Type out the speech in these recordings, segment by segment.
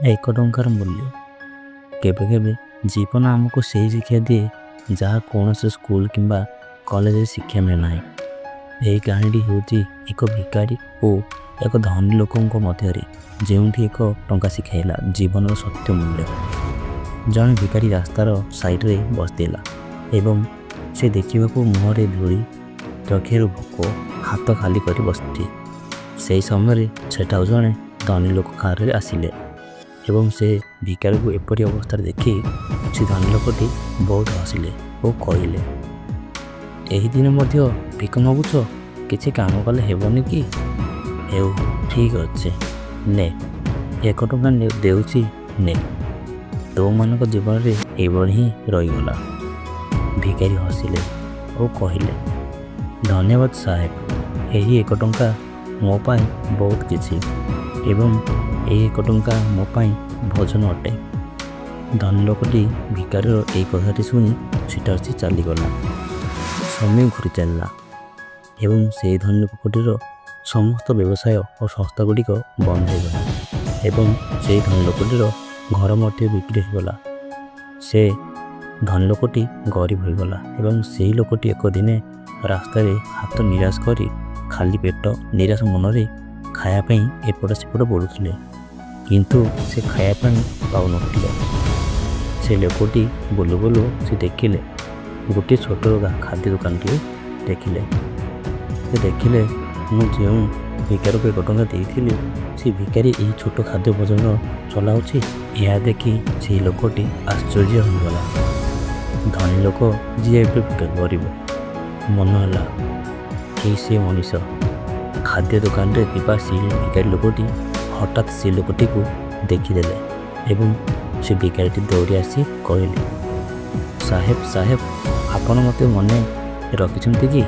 ଏକ ଟଙ୍କାର ମୂଲ୍ୟ। କେବେ କେବେ ଜୀବନ ଆମକୁ ସେହି ଶିକ୍ଷା ଦିଏ ଯାହା କୌଣସି ସ୍କୁଲ କିମ୍ବା କଲେଜରେ ଶିକ୍ଷା ମିଳେ ନାହିଁ। ଏହି କାହାଣୀଟି ହେଉଛି ଏକ ଭିକାରୀ ଓ ଏକ ଧନୀ ଲୋକଙ୍କ ମଧ୍ୟରେ, ଯେଉଁଠି ଏକ ଟଙ୍କା ଶିଖାଇଲା ଜୀବନର ସତ୍ୟ ମୂଲ୍ୟ। ଜଣେ ଭିକାରୀ ରାସ୍ତାର ସାଇଡ଼ରେ ବସିଥିଲା ଏବଂ ସେ ଦେଖିବାକୁ ମୁହଁରେ ଧୂଳି, ଚକ୍ଷୁରେ ଭୋକ, ହାତ ଖାଲି କରି ବସିଛି। ସେହି ସମୟରେ ସେଠାକୁ ଜଣେ ଧନୀ ଲୋକ କାରରେ ଆସିଲେ ଏବଂ ସେ ଭିକାରୀକୁ ଏପରି ଅବସ୍ଥାରେ ଦେଖି ସେ ଧନୀ ଲୋକଟି ବହୁତ ହସିଲେ ଓ କହିଲେ, ଏହି ଦିନ ମଧ୍ୟ ଭିକ ମାଗୁଛ? କିଛି କାମ କଲେ ହେବନି କି? ହେଉ, ଠିକ୍ ଅଛି, ନେ, 1 ଟଙ୍କା ଦେଉଛି, ନେ। ତୋମାନଙ୍କ ଜୀବନରେ ଏଇଭଳି ହିଁ ରହିଗଲା। ଭିକାରୀ ହସିଲେ ଓ କହିଲେ, ଧନ୍ୟବାଦ ସାହେବ, ଏହି 1 ଟଙ୍କା ମୋ ପାଇଁ ବହୁତ କିଛି ଏବଂ ଏହି 1 ଟଙ୍କା ମୋ ପାଇଁ ଭୋଜନ ଅଟେ। ଧନୀ ଲୋକଟି ଭିକାରୀର ଏହି କଥାଟି ଶୁଣି ସେଠାରୁ ସେ ଚାଲିଗଲା। ସମୟ ଘୁରି ଚାଲିଲା ଏବଂ ସେହି ଧନୀ ଲୋକଟିର ସମସ୍ତ ବ୍ୟବସାୟ ଓ ସଂସ୍ଥାଗୁଡ଼ିକ ବନ୍ଦ ହୋଇଗଲା ଏବଂ ସେହି ଧନୀ ଲୋକଟିର ଘର ମଧ୍ୟ ବିକ୍ରି ହୋଇଗଲା। ସେ ଧନୀ ଲୋକଟି ଗରିବ ହୋଇଗଲା ଏବଂ ସେହି ଲୋକଟି ଏକ ଦିନେ ରାସ୍ତାରେ ହାତ ନିରାଶ କରି ଖାଲି ପେଟ ନିରାଶ ମନରେ ଖାଇବା ପାଇଁ ଏପଟ ସେପଟ ବୁଲୁଥିଲେ, କିନ୍ତୁ ସେ ଖାଇବା ପାଇଁ ପାଉନଥିଲେ। ସେ ଲୋକଟି ବୁଲୁ ବୁଲୁ ସେ ଦେଖିଲେ ଗୋଟିଏ ଛୋଟ ଖାଦ୍ୟ ଦୋକାନଟିଏ ଦେଖିଲେ। ସେ ଦେଖିଲେ ମୁଁ ଯେଉଁ ଭିକାରୀକୁ 1 ଟଙ୍କା ଦେଇଥିଲି, ସେ ଭିକାରୀ ଏହି ଛୋଟ ଖାଦ୍ୟ ଭୋଜନ ଚଲାଉଛି। ଏହା ଦେଖି ସେହି ଲୋକଟି ଆଶ୍ଚର୍ଯ୍ୟ ହୋଇଗଲା। ଧନୀ ଲୋକ ଯିଏ ଏବେ ଗରିବ, ମନ ହେଲା ଏହି ସେ ମଣିଷ। ଖାଦ୍ୟ ଦୋକାନରେ ଥିବା ସେହି ଭିକାରୀ ଲୋକଟି ହଠାତ୍ ସେ ଲୋକଟିକୁ ଦେଖିଦେଲେ ଏବଂ ସେ ଭିକାରୀଟି ଦୌଡ଼ି ଆସି କହିଲେ, ସାହେବ ସାହେବ, ଆପଣ ମୋତେ ମନେ ରଖିଛନ୍ତି କି?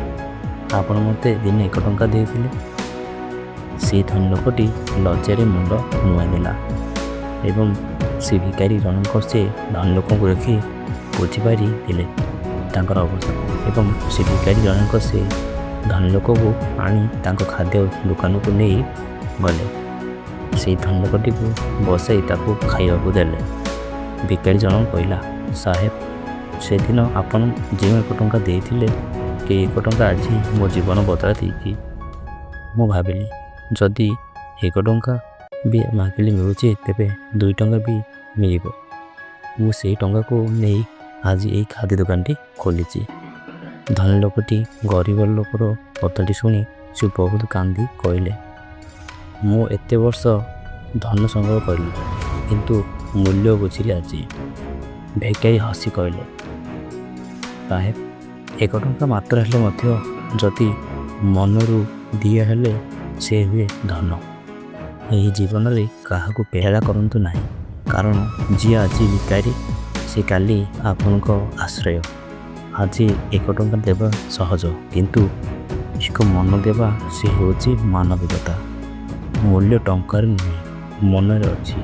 ଆପଣ ମୋତେ ଦିନେ 1 ଟଙ୍କା ଦେଇଥିଲେ। ସେ ଧନୀ ଲୋକଟି ଲଜ୍ଜାରେ ମୁଣ୍ଡ ନୁଆଁଇଦେଲା ଏବଂ ସେ ଭିକାରୀ ଜଣକ ସେ ଧନୀ ଲୋକଙ୍କୁ ଦେଖି ବୁଝିପାରିଥିଲେ ତାଙ୍କର ଅବସ୍ଥା ଏବଂ ସେ ଭିକାରୀ ଜଣକ ସେ ଧନୀ ଲୋକକୁ ଆଣି ତାଙ୍କ ଖାଦ୍ୟ ଦୋକାନକୁ ନେଇ ଗଲେ। ସେହି ଧନୀ ଲୋକଟିକୁ ବସାଇ ତାକୁ ଖାଇବାକୁ ଦେଲେ। ଭିକାରୀ ଜଣକ କହିଲା, ସାହେବ, ସେଦିନ ଆପଣ ଯେଉଁ 1 ଟଙ୍କା ଦେଇଥିଲେ, କି 1 ଟଙ୍କା ଆଜି ମୋ ଜୀବନ ବଦଳାଇ ଦେଇଛି। ମୁଁ ଭାବିଲି ଯଦି 1 ଟଙ୍କା ବି ମାଗିଲେ ମିଳୁଛି, ତେବେ 2 ଟଙ୍କା ବି ମିଳିବ। ମୁଁ ସେହି ଟଙ୍କାକୁ ନେଇ ଆଜି ଏହି ଖାଦ୍ୟ ଦୋକାନଟି ଖୋଲିଛି। ଧନୀ ଲୋକଟି ଗରିବ ଲୋକର କଥାଟି ଶୁଣି ସେ ବହୁତ କାନ୍ଦି କହିଲେ, ମୁଁ ଏତେ ବର୍ଷ ଧନ ସଂଗ୍ରହ କଲି, କିନ୍ତୁ ମୂଲ୍ୟ ବୁଝିଲି ଆଜି। ଭିକାରୀ ହସି କହିଲେ, ସାହେବ, 1 ଟଙ୍କା ମାତ୍ର ହେଲେ ମଧ୍ୟ ଯଦି ମନରୁ ଦିଆ ହେଲେ ସେ ହୁଏ ଧନ। ଏହି ଜୀବନରେ କାହାକୁ ପେହରା କରନ୍ତୁ ନାହିଁ, କାରଣ ଯିଏ ଆଜି ଭିକାରୀ ସେ କାଲି ଆପଣଙ୍କ ଆଶ୍ରୟ। ଆଜି 1 ଟଙ୍କା ଦେବା ସହଜ, କିନ୍ତୁ ଏକ ମନ ଦେବା ସେ ହେଉଛି ମାନବିକତା। ମୂଲ୍ୟ ଟଙ୍କାରେ ନୁହେଁ, ମନରେ ଅଛି।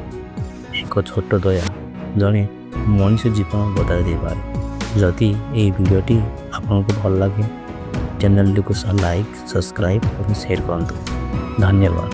ଏକ ଛୋଟ ଦୟା ଜଣେ ମଣିଷ ଜୀବନ ବଦଳାଇ ଦେଇପାରେ। ଯଦି ଏହି ଭିଡ଼ିଓଟି ଆପଣଙ୍କୁ ଭଲ ଲାଗେ, ଚ୍ୟାନେଲଟିକୁ ଲାଇକ୍, ସବସ୍କ୍ରାଇବ୍ ଏବଂ ସେୟାର କରନ୍ତୁ। ଧନ୍ୟବାଦ।